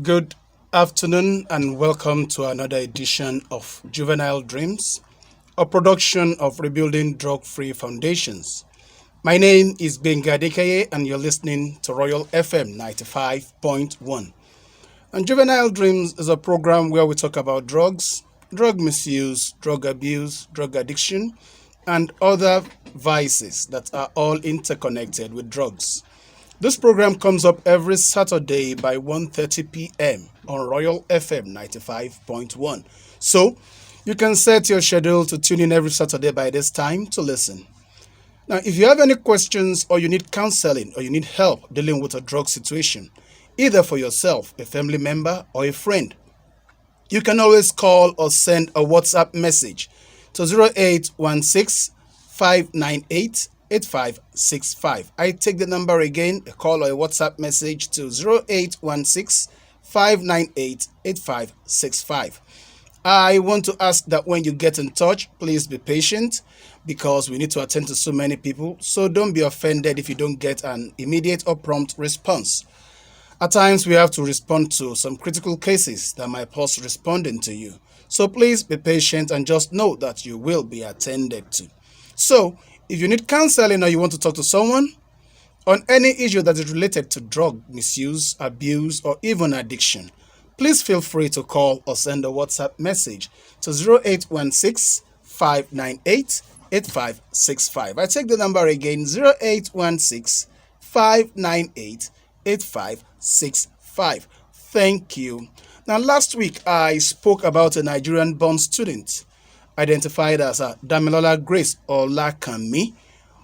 Good afternoon and welcome to another edition of Juvenile Dreams, a production of Rebuilding Drug-Free Foundations. My name is Gbenga Adekeye and you're listening to Royal FM 95.1. And Juvenile Dreams is a program where we talk about drugs, drug misuse, drug abuse, drug addiction, and other vices that are all interconnected with drugs. This program comes up every Saturday by 1:30 p.m. on Royal FM 95.1. So, you can set your schedule to tune in every Saturday by this time to listen. Now, if you have any questions or you need counseling or you need help dealing with a drug situation, either for yourself, a family member, or a friend, you can always call or send a WhatsApp message to 0816 598 8565. I take the number again, a call or a WhatsApp message to 0816 598 8565. I want to ask that when you get in touch, please be patient because we need to attend to so many people. So don't be offended if you don't get an immediate or prompt response. At times, we have to respond to some critical cases that might pause responding to you. So please be patient and just know that you will be attended to. So, if you need counseling or you want to talk to someone on any issue that is related to drug misuse, abuse, or even addiction, please feel free to call or send a WhatsApp message to 0816 598 8565. I take the number again, 0816 598 8565. Thank you. Now, last week I spoke about a Nigerian-born student identified as Damilola Grace Olakami,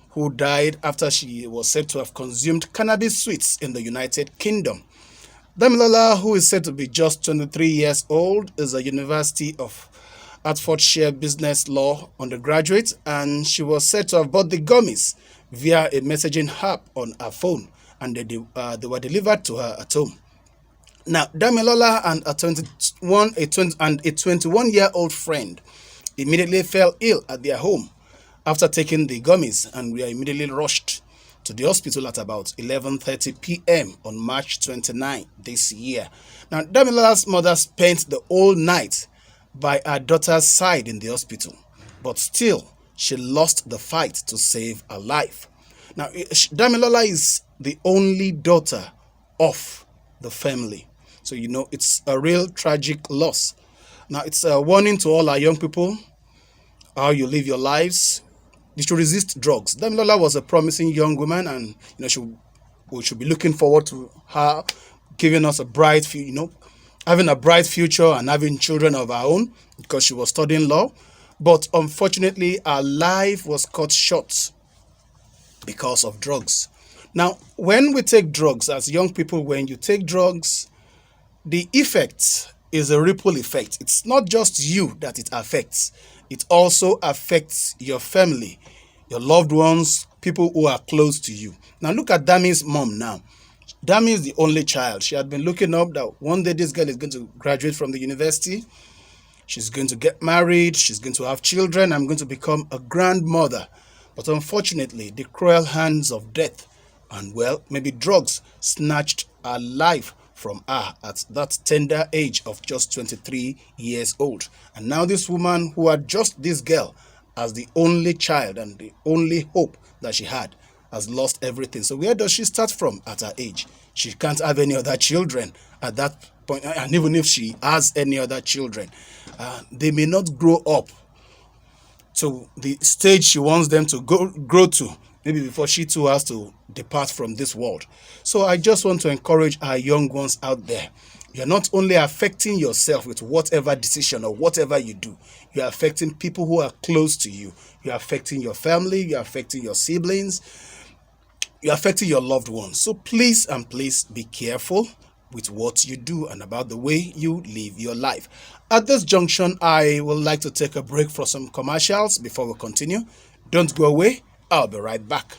who died after she was said to have consumed cannabis sweets in the United Kingdom. Damilola, who is said to be just 23 years old, is a University of Hertfordshire Business Law undergraduate, and she was said to have bought the gummies via a messaging app on her phone, and they were delivered to her at home. Now, Damilola and a 21-year-old friend immediately fell ill at their home after taking the gummies and were immediately rushed to the hospital at about 11:30 p.m. on March 29 this year. Now, Damilola's mother spent the whole night by her daughter's side in the hospital, but still, she lost the fight to save her life. Now, Damilola is the only daughter of the family. So, it's a real tragic loss. Now, it's a warning to all our young people, how you live your lives. You should resist drugs. Damilola was a promising young woman, and we should be looking forward to her giving us a bright future, having a bright future and having children of our own because she was studying law. But unfortunately, her life was cut short because of drugs. Now, when we take drugs as young people, when you take drugs, the effect is a ripple effect. It's not just you that it affects. It also affects your family, your loved ones, people who are close to you. Now look at Dami's mom now. Dami is the only child. She had been looking up that one day this girl is going to graduate from the university. She's going to get married. She's going to have children. I'm going to become a grandmother. But unfortunately, the cruel hands of death and, maybe drugs snatched her life from her at that tender age of just 23 years old. And now this woman who had just this girl as the only child and the only hope that she had has lost everything. So where does she start from at her age? She can't have any other children at that point. And even if she has any other children, they may not grow up to the stage she wants them to grow to, maybe before she too has to depart from this world. So I just want to encourage our young ones out there. You're not only affecting yourself with whatever decision or whatever you do, you're affecting people who are close to you. You're affecting your family, you're affecting your siblings, you're affecting your loved ones. So please be careful with what you do and about the way you live your life. At this junction, I would like to take a break for some commercials before we continue. Don't go away. I'll be right back.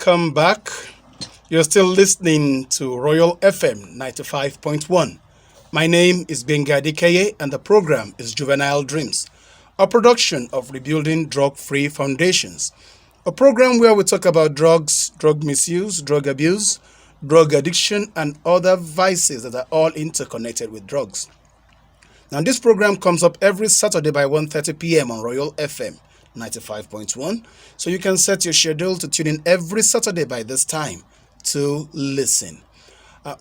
Welcome back. You're still listening to Royal FM 95.1. My name is Gbenga Adekeye and the program is Juvenile Dreams, a production of Rebuilding Drug-Free Foundations, a program where we talk about drugs, drug misuse, drug abuse, drug addiction, and other vices that are all interconnected with drugs. Now, this program comes up every Saturday by 1:30 p.m. on Royal FM 95.1, so you can set your schedule to tune in every Saturday by this time to listen.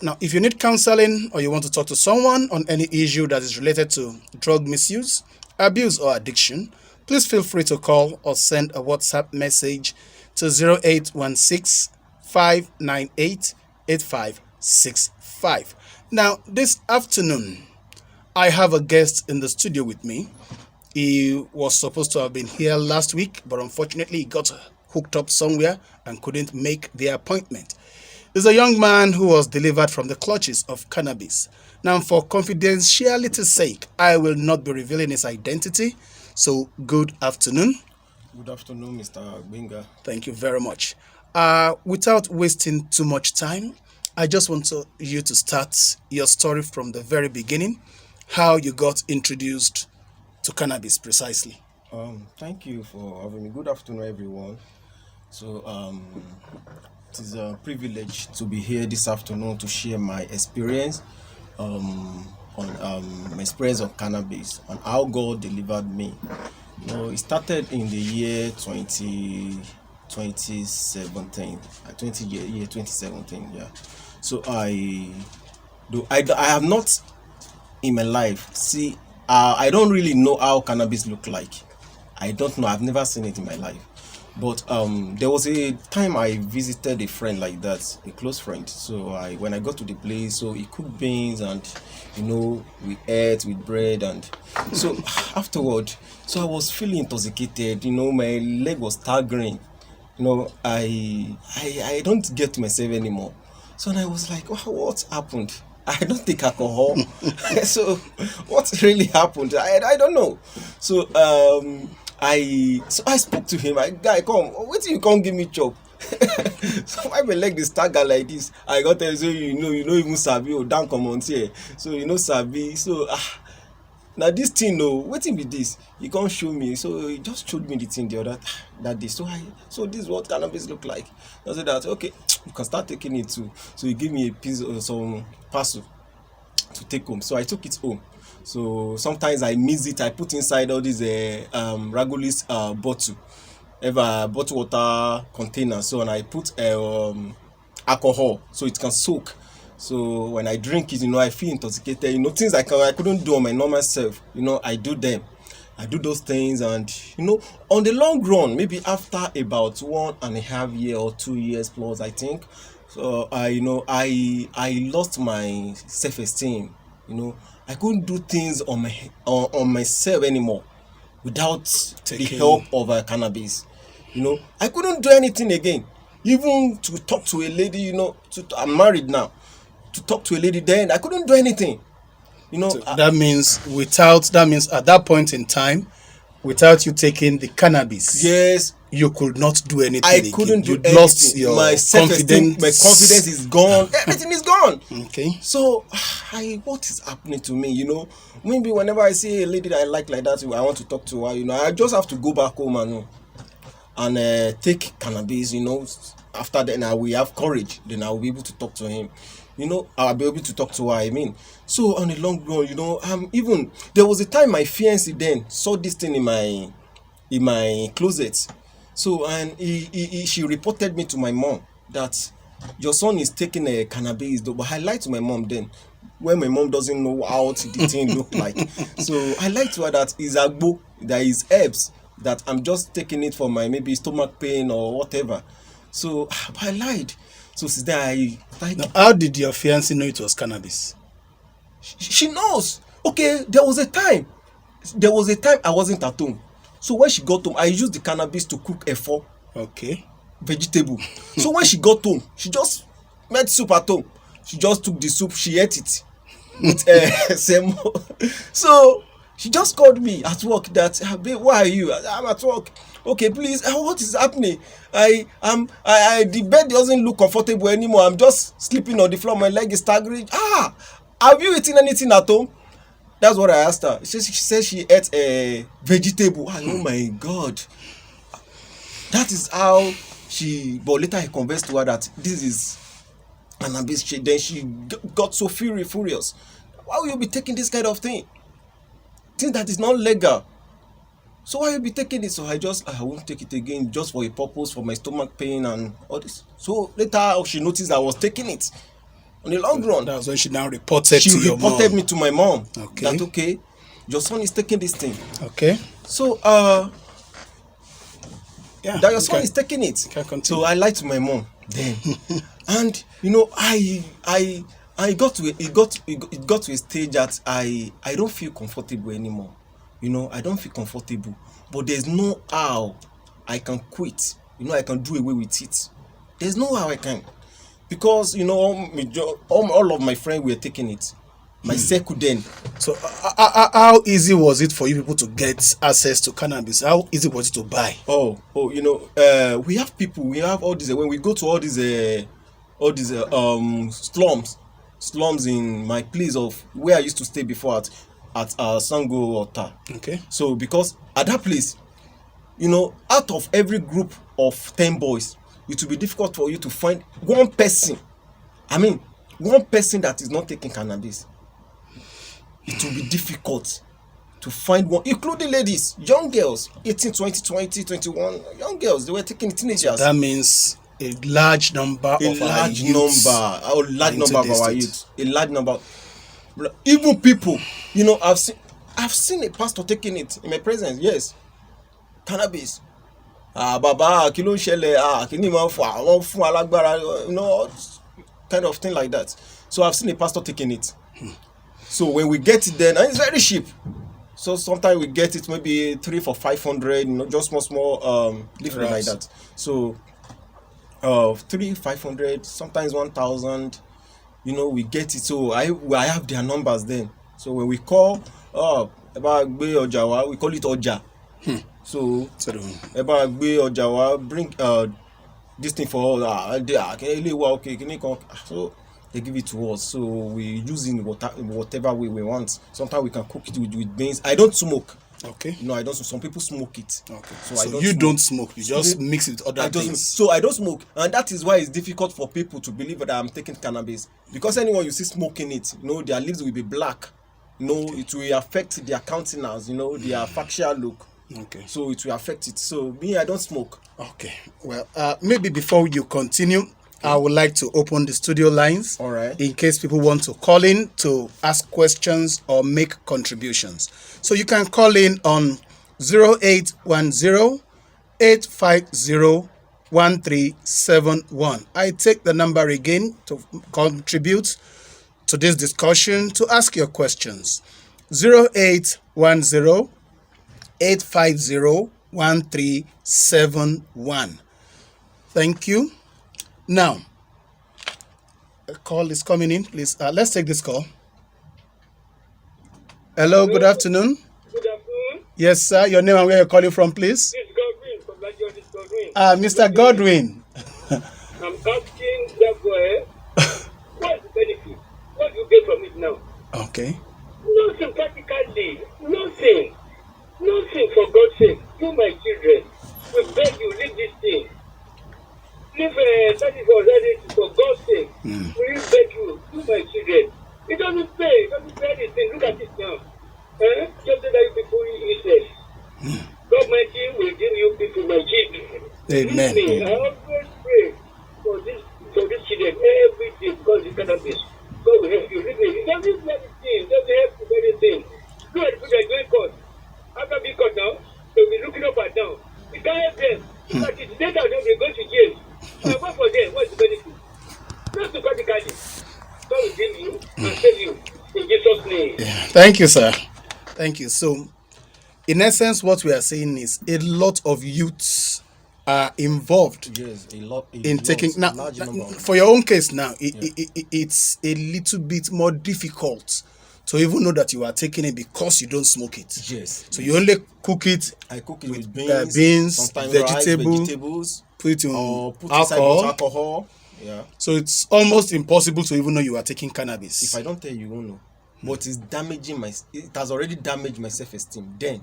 Now, if you need counseling or you want to talk to someone on any issue that is related to drug misuse, abuse, or addiction, please feel free to call or send a WhatsApp message to 0816 598 8565. Now, this afternoon, I have a guest in the studio with me. He was supposed to have been here last week, but unfortunately he got hooked up somewhere and couldn't make the appointment. He's a young man who was delivered from the clutches of cannabis. Now, for confidentiality's sake, I will not be revealing his identity. So, good afternoon. Good afternoon, Mr. Gbenga. Thank you very much. Without wasting too much time, I just want you to start your story from the very beginning, how you got introduced to cannabis precisely. Thank you for having me. Good afternoon, everyone. So, it is a privilege to be here this afternoon to share my experience on my experience of cannabis and how God delivered me. It started in the year 2017. Yeah. So I have not in my life I don't really know how cannabis look like. I don't know. I've never seen it in my life. But there was a time I visited a friend like that, a close friend. So when I got to the place, so he cooked beans and we ate with bread, and so afterward, so I was feeling intoxicated. My leg was staggering. I don't get myself anymore. So I was like, what happened? I don't take alcohol. So what really happened? I don't know. So I spoke to him. Guy, come. Wait till you come give me chop. So why my leg is stagger like this? I got to say, even Sabi or down come on here. So Sabi. So now this thing, waiting with this, he can't show me. So he just showed me the thing the other that day. So this is what cannabis look like. I said that okay, you can start taking it too. So he gave me a piece of some parcel to take home. So I took it home. So sometimes I mix it. I put inside all these Ragulis bottle water container. So and I put alcohol so it can soak. So when I drink it, I feel intoxicated. Things I couldn't do on my normal self. I do them. I do those things, and on the long run, maybe after about 1.5 years or 2 years plus, I think. So I lost my self-esteem. I couldn't do things on myself anymore without the help of cannabis. I couldn't do anything again. Even to talk to a lady, I'm married now. To talk to a lady then, I couldn't do anything. So that means at that point in time, without you taking the cannabis, yes, you could not do anything. I couldn't do anything. Lost your my self-esteem, my confidence is gone. Everything is gone. Okay. So what is happening to me? Maybe whenever I see a lady that I like that, I want to talk to her. I just have to go back home and take cannabis. After that, now we have courage. Then I will be able to talk to him. I'll be able to talk to her. So on the long run, even there was a time my fiancé then saw this thing in my closet. So and she reported me to my mom that your son is taking a cannabis. But I lied to my mom then, when my mom doesn't know how the thing look like. So I lied to her that is agbo, that is herbs, that I'm just taking it for my maybe stomach pain or whatever. So but I lied. So since then Now, how did your fiancé know it was cannabis? She knows. Okay, there was a time I wasn't at home. So when she got home, I used the cannabis to cook efo. Okay. Vegetable. So when she got home, she just made soup at home. She just took the soup, she ate it with semo. So she just called me at work that, babe, why are you? I'm at work. Okay, please, what is happening? The bed doesn't look comfortable anymore. I'm just sleeping on the floor. My leg is staggering. Have you eaten anything at home? That's what I asked her. She said she ate a vegetable. Oh my God. That is how but later I convinced to her that this is cannabis. Then she got so furious. Why will you be taking this kind of thing? Thing that is not legal. So why you be taking it? So I won't take it again just for a purpose, for my stomach pain and all this. So later she noticed I was taking it. On the long run, that's when she now reported to your mom. She reported me to my mom. Okay. That okay, your son is taking this thing. Okay. So that your son is taking it. So I lied to my mom then. And it got to a stage that I don't feel comfortable anymore. I don't feel comfortable. But there's no how I can quit. I can do away with it. There's no how I can. Because all of my friends were taking it. My circle then. So how easy was it for you people to get access to cannabis? How easy was it to buy? We have people. We have all these. When we go to all these slums in my place of where I used to stay before at Sango Ota. Okay. So because at that place, out of every group of 10 boys, it will be difficult for you to find one person that is not taking cannabis. It will be difficult to find one, including ladies, young girls, 18, 20, 21, young girls, they were taking teenagers. That means a large number of our youth. A large number of our youth. A large number. Even people, I've seen a pastor taking it in my presence, yes. Cannabis. Baba, kí ló ń ṣẹlẹ̀, kí ni máa fún alágbára, kind of thing like that. So I've seen a pastor taking it. So when we get it then, and it's very cheap. So sometimes we get it maybe 3 for 500, just small different like that. So 300-500, sometimes 1,000, we get it. So I have their numbers then. So when we call, we call it Oja. So Eba Gbe Ojawa, bring this thing for all. So they give it to us. So we use in whatever way we want. Sometimes we can cook it with beans. I don't smoke. Okay. No, I don't smoke. Some people smoke it. Okay. So don't smoke. You just mix it with other things. So I don't smoke. And that is why it's difficult for people to believe that I'm taking cannabis. Because anyone you see smoking it, their lips will be black. It will affect their countenance, their facial look. Okay. So it will affect it. So me, I don't smoke. Okay. Well, maybe before you continue, I would like to open the studio lines. All right. In case people want to call in to ask questions or make contributions. So you can call in on 0810-850-1371. I take the number again to contribute to this discussion, to ask your questions. 0810-850-1371. Thank you. Now, a call is coming in, please. Let's take this call. Hello, good afternoon. Good afternoon. Yes, sir. Your name and where you're calling from, please. This is Godwin from Lagos. Mr. Godwin. I'm asking that boy, what's the benefit? What do you get from it now? Okay. Nothing practically. Nothing. Nothing, for God's sake. You, my children, we beg you, leave this thing. Leave 34 for God's sake. We beg you, my children. It doesn't pay. It doesn't pay anything. Look at it now. Just that you people useless. God mighty will give you people, my children. Amen. I always pray for these children every day because it's cannabis. God will help you. It doesn't do anything. It doesn't help you anything. Look at the people that are doing court. After being caught now, they'll be looking up and down. You can't help them. Look at it. Later, they'll be going to jail. What for them? What's the benefit? Not to practically. God will give you and save you in Jesus' name. Yeah. Thank you, sir. Thank you. So, in essence, what we are saying is a lot of youths are involved. Yes, taking now. For your own case now, it's a little bit more difficult to even know that you are taking it because you don't smoke it. Yes. So you only cook it. I cook it with beans, sometimes vegetables, put it in or put alcohol. inside alcohol. Yeah. So it's almost impossible to even know you are taking cannabis. If I don't tell you, you won't know. But it's damaging it has already damaged my self-esteem then.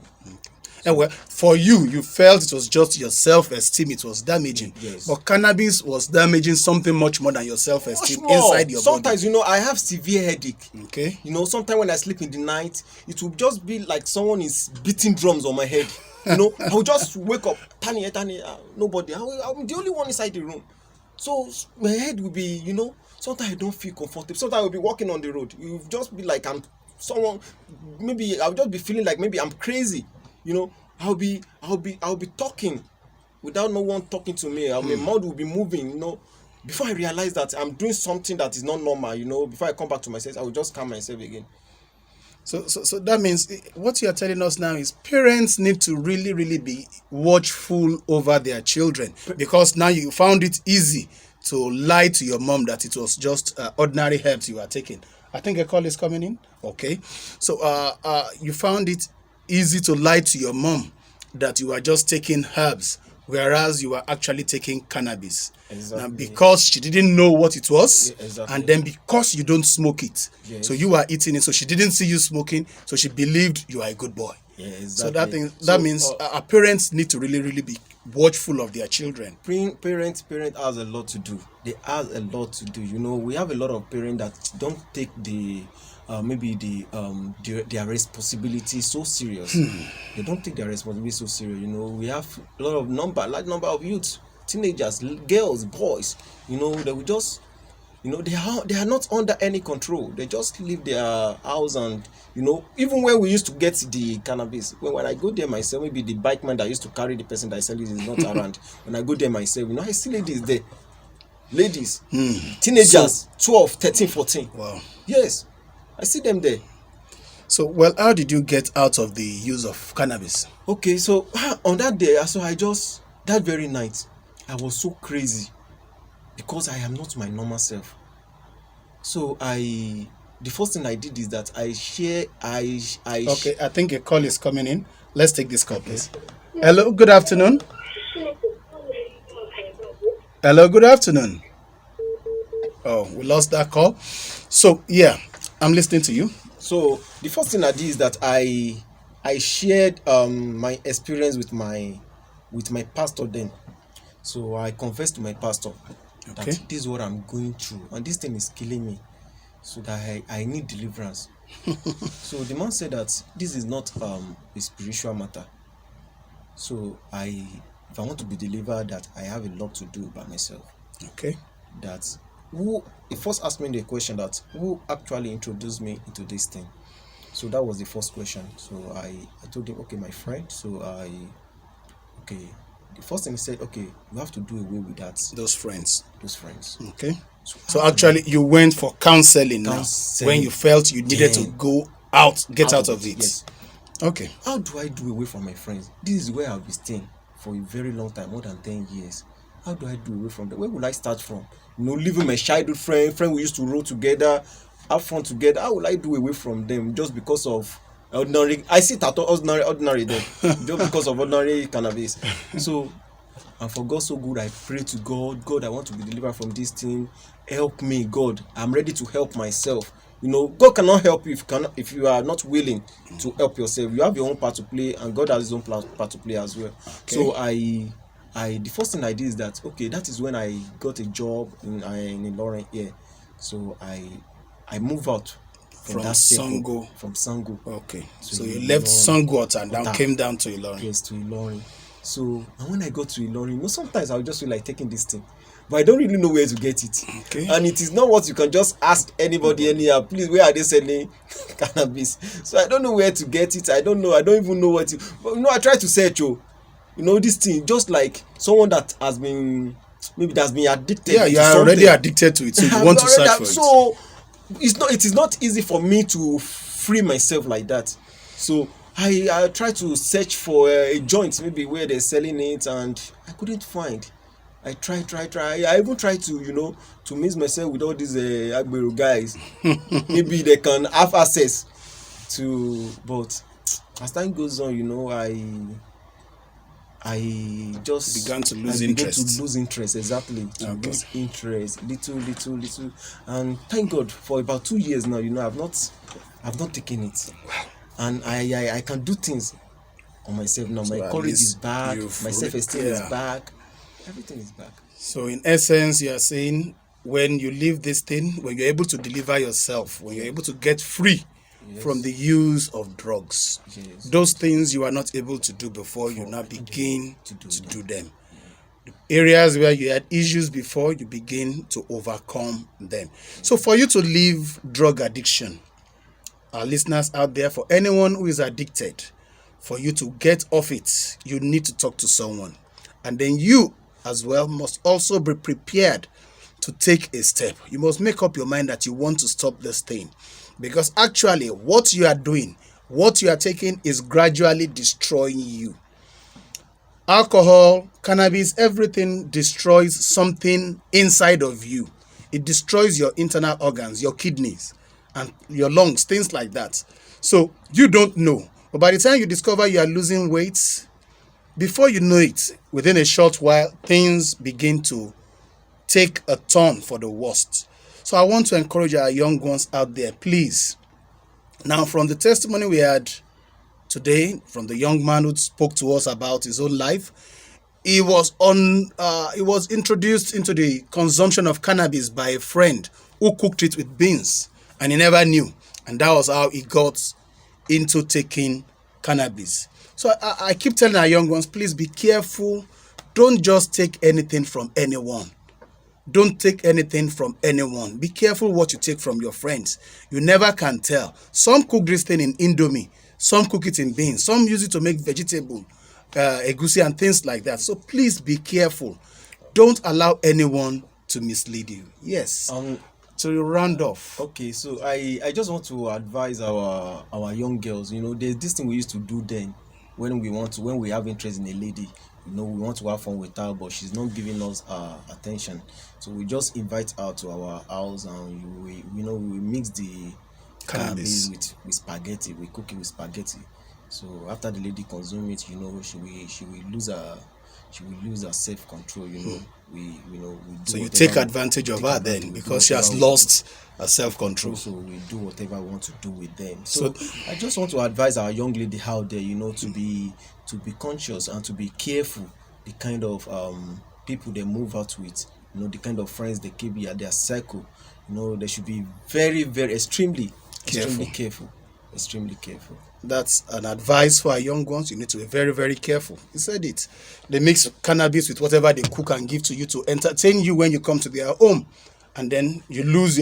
And well, for you felt it was just your self-esteem it was damaging. Yes. But cannabis was damaging something much more than your self-esteem inside your sometimes, body. I have severe headache. Okay. Sometimes when I sleep in the night, it will just be like someone is beating drums on my head. I will just wake up, Tani, nobody. I'm the only one inside the room. So my head will be, sometimes I don't feel comfortable. Sometimes I will be walking on the road. It will just be like maybe I'll just be feeling like maybe I'm crazy. I'll be talking without no one talking to me. My mouth will be moving, before I realize that I'm doing something that is not normal, before I come back to myself, I will just calm myself again. So that means what you are telling us now is parents need to really, really be watchful over their children, because now you found it easy to lie to your mom that it was just ordinary herbs you are taking. I think a call is coming in. Okay. So you found it easy to lie to your mom that you are just taking herbs, whereas you are actually taking cannabis. Exactly. Now, because she didn't know what it was, yeah, exactly. And then because you don't smoke it, yes. So you are eating it, so she didn't see you smoking, so she believed you are a good boy. Yeah, exactly. So that means our parents need to really, really be watchful of their children. Parents has a lot to do. They have a lot to do. We have a lot of parents that don't take their responsibility so serious. They don't take their responsibility so serious. We have a large number of youths, teenagers, girls, boys. They will just, they are not under any control. They just leave their house and, even when we used to get the cannabis, when I go there myself, maybe the bike man that used to carry the person that is selling it is not around. When I go there myself, I see ladies there. Ladies, teenagers, 12, 13, 14. Wow. Yes. I see them there. So, well, how did you get out of the use of cannabis? Okay, so on that day, that very night, I was so crazy because I am not my normal self. So the first thing I did is that Okay, I think a call is coming in. Let's take this call, please. Hello, good afternoon. Hello, good afternoon. Oh, we lost that call. So, yeah. I'm listening to you. So the first thing I did is that I shared my experience with my pastor then. So I confessed to my pastor that this is what I'm going through and this thing is killing me. So that I need deliverance. So the man said that this is not a spiritual matter. So if I want to be delivered, that I have a lot to do by myself. Okay. He first asked me the question that who actually introduced me into this thing. So that was the first question. So I told him, okay, my friend. So the first thing he said, okay, you have to do away with that. Those friends. Okay. So actually you went for counseling now when you felt you needed to go out, get out of it. Yes. Okay. How do I do away from my friends? This is where I'll be staying for a very long time, more than 10 years. How do I do away from them? Where will I start from? Leaving my childhood friend we used to roll together, have fun together. How will I do away from them just because of ordinary? I see tattoo ordinary there, just because of ordinary cannabis. So, and for God so good, I pray to God. God, I want to be delivered from this thing. Help me, God. I'm ready to help myself. God cannot help you if you are not willing to help yourself. You have your own part to play, and God has his own part to play as well. Okay. So the first thing I did is that that is when I got a job in Ilorin here. So I moved out from Sango. From Sango. Okay. So you left Sango and came down to Ilorin. Yes, to Ilorin. So and when I got to Ilorin, sometimes I would just feel like taking this thing, but I don't really know where to get it. Okay. And it is not what you can just ask anybody anyhow. Please, where are they selling cannabis? So I don't know where to get it. I don't know. I don't even know what to. But I try to search. This thing, just like someone that has been addicted. Yeah, you are already addicted to it, so you want to search for it. So it is not easy for me to free myself like that. So I try to search for a joint maybe where they're selling it, and I couldn't find. I try. I even try to mix myself with all these Agbero guys. Maybe they can have access but as time goes on, you know, I just Began to lose began interest. to lose interest, exactly. To Okay. lose interest, little, and thank God for about 2 years now. You know, I've not taken it, and I can do things on myself now. So My at courage least is back. you've My self-esteem is yeah. back. Everything is back. So in essence, you are saying when you leave this thing, when you're able to deliver yourself, when you're able to get free from the use of drugs, those things you are not able to do before, you now begin to do them. Areas where you had issues before, you begin to overcome them. So for you to leave drug addiction, our listeners out there, for anyone who is addicted, for you to get off it, you need to talk to someone. And then you as well must also be prepared to take a step. You must make up your mind that you want to stop this thing. Because actually, what you are doing, what you are taking is gradually destroying you. Alcohol, cannabis, everything destroys something inside of you. It destroys your internal organs, your kidneys, and your lungs, things like that. So you don't know. But by the time you discover you are losing weight, before you know it, within a short while, things begin to take a turn for the worst. So I want to encourage our young ones out there, please. Now, from the testimony we had today, from the young man who spoke to us about his own life, he was introduced into the consumption of cannabis by a friend who cooked it with beans, and he never knew. And that was how he got into taking cannabis. So I keep telling our young ones, please be careful. Don't just take anything from anyone. Don't take anything from anyone. Be careful what you take from your friends. You never can tell. Some cook this thing in Indomie. Some cook it in beans. Some use it to make vegetable, egusi and things like that. So please be careful. Don't allow anyone to mislead you. Yes. To round off. Okay, so I just want to advise our young girls. You know, there's this thing we used to do then when we have interest in a lady. You know, we want to have fun with her, but she's not giving us attention. So we just invite her to our house, and we mix the cannabis with spaghetti. We cook it with spaghetti. So after the lady consume it, you know, she will lose her self control. You know, we do. So you take advantage of her then, because she has lost her self control. So we do whatever we want to do with them. So I just want to advise our young lady out there, you know, to be conscious and to be careful the kind of people they move out with. You know, the kind of friends they keep at their circle. You know, they should be very, very extremely careful. That's an advice for our young ones. You need to be very, very careful. He said it. They mix cannabis with whatever they cook and give to you to entertain you when you come to their home, and then you lose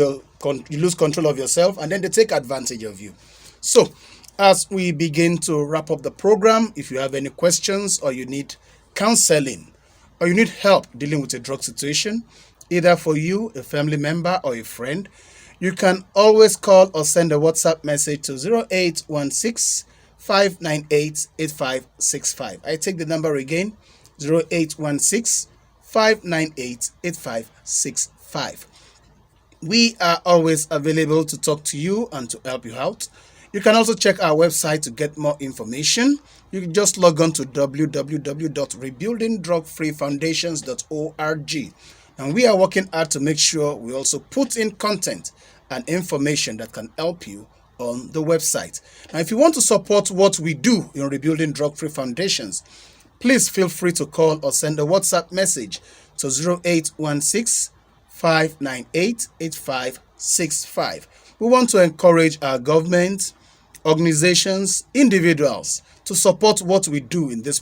control of yourself, and then they take advantage of you. So, as we begin to wrap up the program, if you have any questions, or you need counseling, or you need help dealing with a drug situation, either for you, a family member, or a friend, you can always call or send a WhatsApp message to 0816-598-8565. I take the number again, 0816-598-8565. We are always available to talk to you and to help you out. You can also check our website to get more information. You can just log on to www.rebuildingdrugfreefoundations.org. And we are working hard to make sure we also put in content and information that can help you on the website. Now, if you want to support what we do in Rebuilding Drug-Free Foundations, please feel free to call or send a WhatsApp message to 0816-598-8565. We want to encourage our government, organizations, individuals to support what we do in this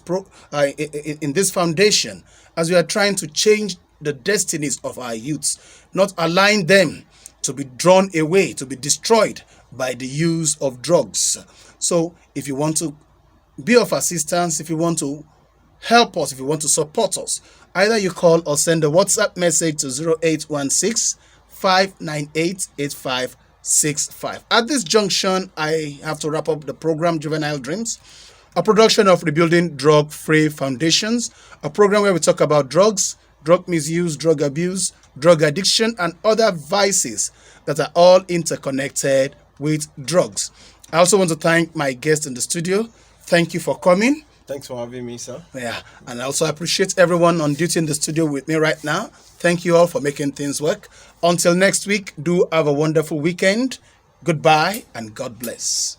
in this foundation, as we are trying to change the destinies of our youths, not allowing them to be drawn away, to be destroyed by the use of drugs. So if you want to be of assistance, if you want to help us, if you want to support us, either you call or send a WhatsApp message to 0816-598-8565. At this junction, I have to wrap up the program Juvenile Dreams, a production of Rebuilding Drug-Free Foundations, a program where we talk about drugs, drug misuse, drug abuse, drug addiction, and other vices that are all interconnected with drugs. I also want to thank my guest in the studio. Thank you for coming. Thanks for having me, sir. Yeah, and I also appreciate everyone on duty in the studio with me right now. Thank you all for making things work. Until next week, do have a wonderful weekend. Goodbye and God bless.